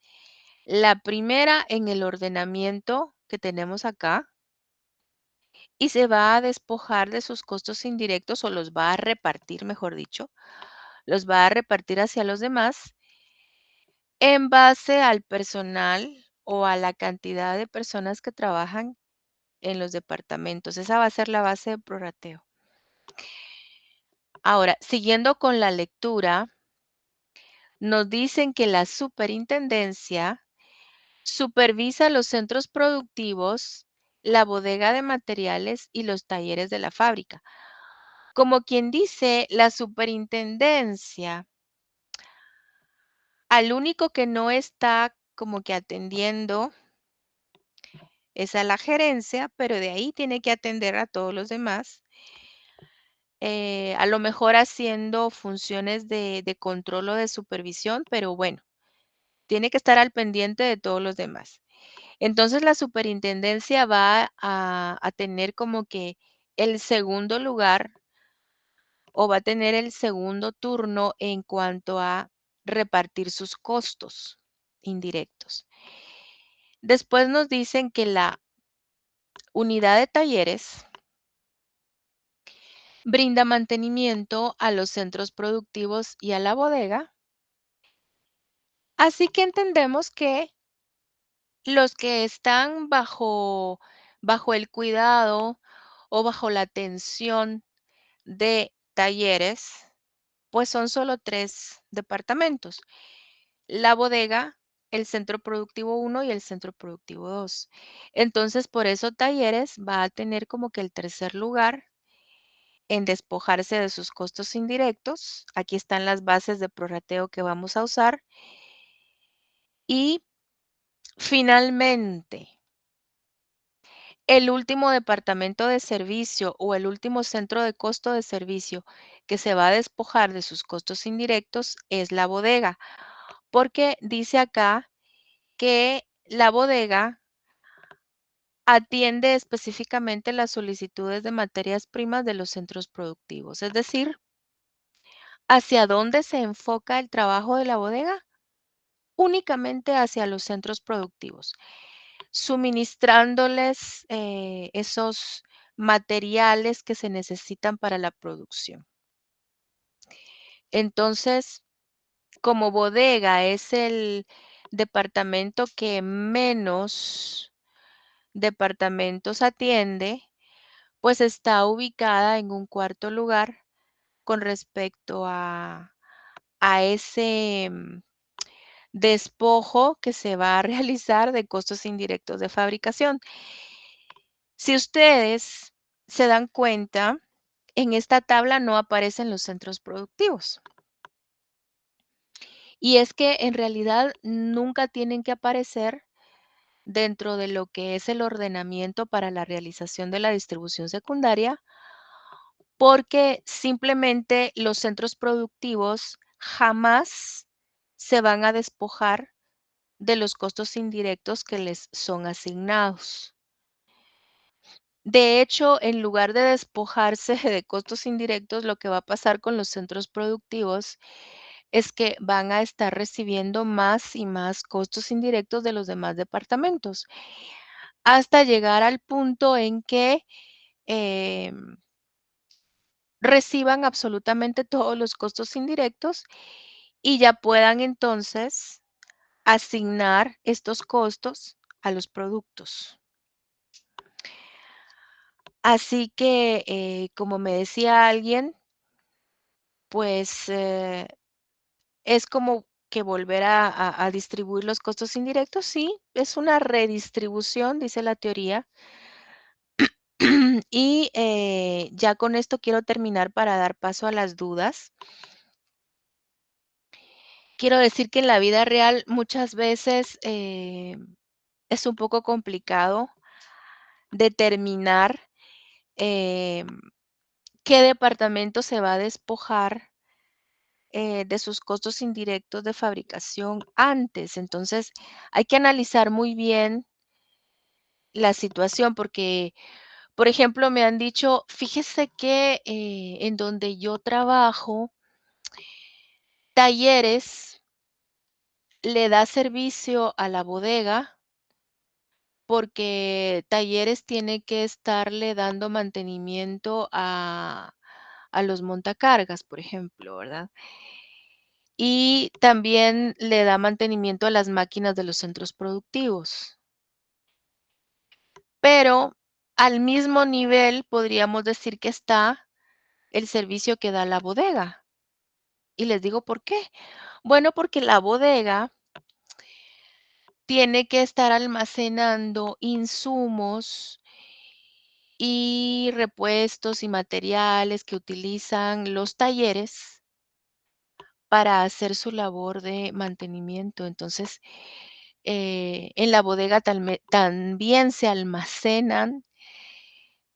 Speaker 1: la primera en el ordenamiento que tenemos acá y se va a despojar de sus costos indirectos o los va a repartir, mejor dicho, los va a repartir hacia los demás en base al personal o a la cantidad de personas que trabajan en los departamentos. Esa va a ser la base de prorrateo. Ahora, siguiendo con la lectura, nos dicen que la superintendencia supervisa los centros productivos, la bodega de materiales y los talleres de la fábrica. Como quien dice, la superintendencia, al único que no está como que atendiendo es a la gerencia, pero de ahí tiene que atender a todos los demás. A lo mejor haciendo funciones de control o de supervisión, pero bueno, tiene que estar al pendiente de todos los demás. Entonces la superintendencia va a tener como que el segundo lugar o va a tener el segundo turno en cuanto a repartir sus costos indirectos. Después nos dicen que la unidad de talleres brinda mantenimiento a los centros productivos y a la bodega. Así que entendemos que los que están bajo el cuidado o bajo la atención de talleres, pues son solo 3 departamentos: la bodega, el centro productivo 1 y el centro productivo 2. Entonces, por eso talleres va a tener como que el tercer lugar en despojarse de sus costos indirectos. Aquí están las bases de prorrateo que vamos a usar. Y finalmente, el último departamento de servicio o el último centro de costo de servicio que se va a despojar de sus costos indirectos es la bodega, porque dice acá que la bodega atiende específicamente las solicitudes de materias primas de los centros productivos. Es decir, ¿hacia dónde se enfoca el trabajo de la bodega? Únicamente hacia los centros productivos, suministrándoles esos materiales que se necesitan para la producción. Entonces, como bodega es el departamento que menos departamentos atiende, pues está ubicada en un cuarto lugar con respecto a ese despojo que se va a realizar de costos indirectos de fabricación. Si ustedes se dan cuenta, en esta tabla no aparecen los centros productivos. Y es que en realidad nunca tienen que aparecer dentro de lo que es el ordenamiento para la realización de la distribución secundaria, porque simplemente los centros productivos jamás se van a despojar de los costos indirectos que les son asignados. De hecho, en lugar de despojarse de costos indirectos, lo que va a pasar con los centros productivos es que van a estar recibiendo más y más costos indirectos de los demás departamentos, hasta llegar al punto en que em, reciban absolutamente todos los costos indirectos y ya puedan entonces asignar estos costos a los productos. Así que, como me decía alguien, pues es como que volver a distribuir los costos indirectos. Sí, es una redistribución, dice la teoría. Y ya con esto quiero terminar para dar paso a las dudas. Quiero decir que en la vida real muchas veces es un poco complicado determinar em, qué departamento se va a despojar de sus costos indirectos de fabricación antes. Entonces, hay que analizar muy bien la situación porque, por ejemplo, me han dicho, fíjese que en donde yo trabajo, talleres le da servicio a la bodega porque talleres tiene que estarle dando mantenimiento a los montacargas, por ejemplo, ¿verdad? Y también le da mantenimiento a las máquinas de los centros productivos. Pero al mismo nivel podríamos decir que está el servicio que da la bodega. Y les digo, ¿por qué? Bueno, porque la bodega tiene que estar almacenando insumos y repuestos y materiales que utilizan los talleres para hacer su labor de mantenimiento. Entonces, en la bodega también se almacenan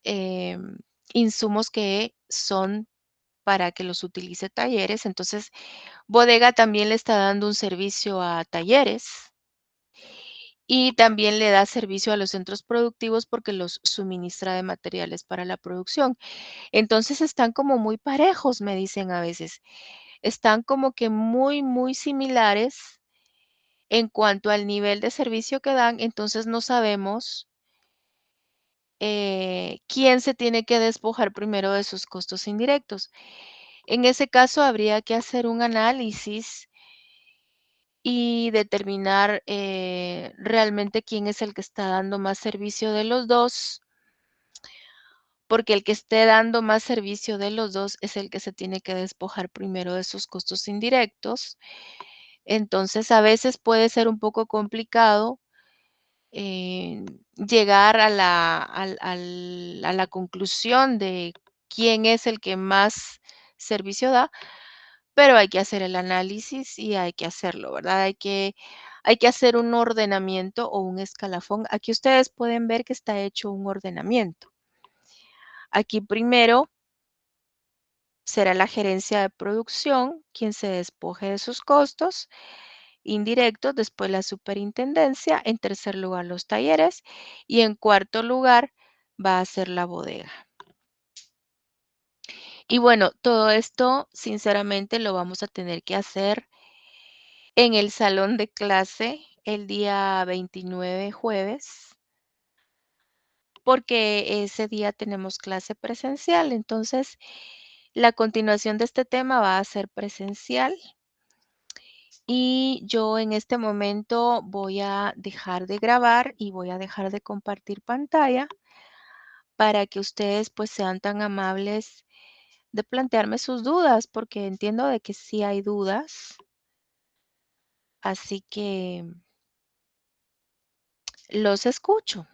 Speaker 1: em, insumos que son para que los utilice talleres. Entonces, bodega también le está dando un servicio a talleres y también le da servicio a los centros productivos porque los suministra de materiales para la producción. Entonces, están como muy parejos, me dicen a veces. Están como que muy, muy similares En cuanto al nivel de servicio que dan, entonces no sabemos quién se tiene que despojar primero de sus costos indirectos. En ese caso, habría que hacer un análisis y determinar realmente quién es el que está dando más servicio de los dos, porque el que esté dando más servicio de los dos es el que se tiene que despojar primero de sus costos indirectos. Entonces, a veces puede ser un poco complicado llegar a la conclusión de quién es el que más servicio da, pero hay que hacer el análisis y hay que hacerlo, ¿verdad? Hay que hacer un ordenamiento o un escalafón. Aquí ustedes pueden ver que está hecho un ordenamiento. Aquí primero será la gerencia de producción quien se despoje de sus costos indirectos, después la superintendencia, en tercer lugar los talleres y en cuarto lugar va a ser la bodega. Y bueno, todo esto sinceramente lo vamos a tener que hacer en el salón de clase el día 29 jueves, porque ese día tenemos clase presencial. Entonces, la continuación de este tema va a ser presencial. Y yo en este momento voy a dejar de grabar y voy a dejar de compartir pantalla para que ustedes pues sean tan amables de plantearme sus dudas, porque entiendo de que sí hay dudas. Así que los escucho.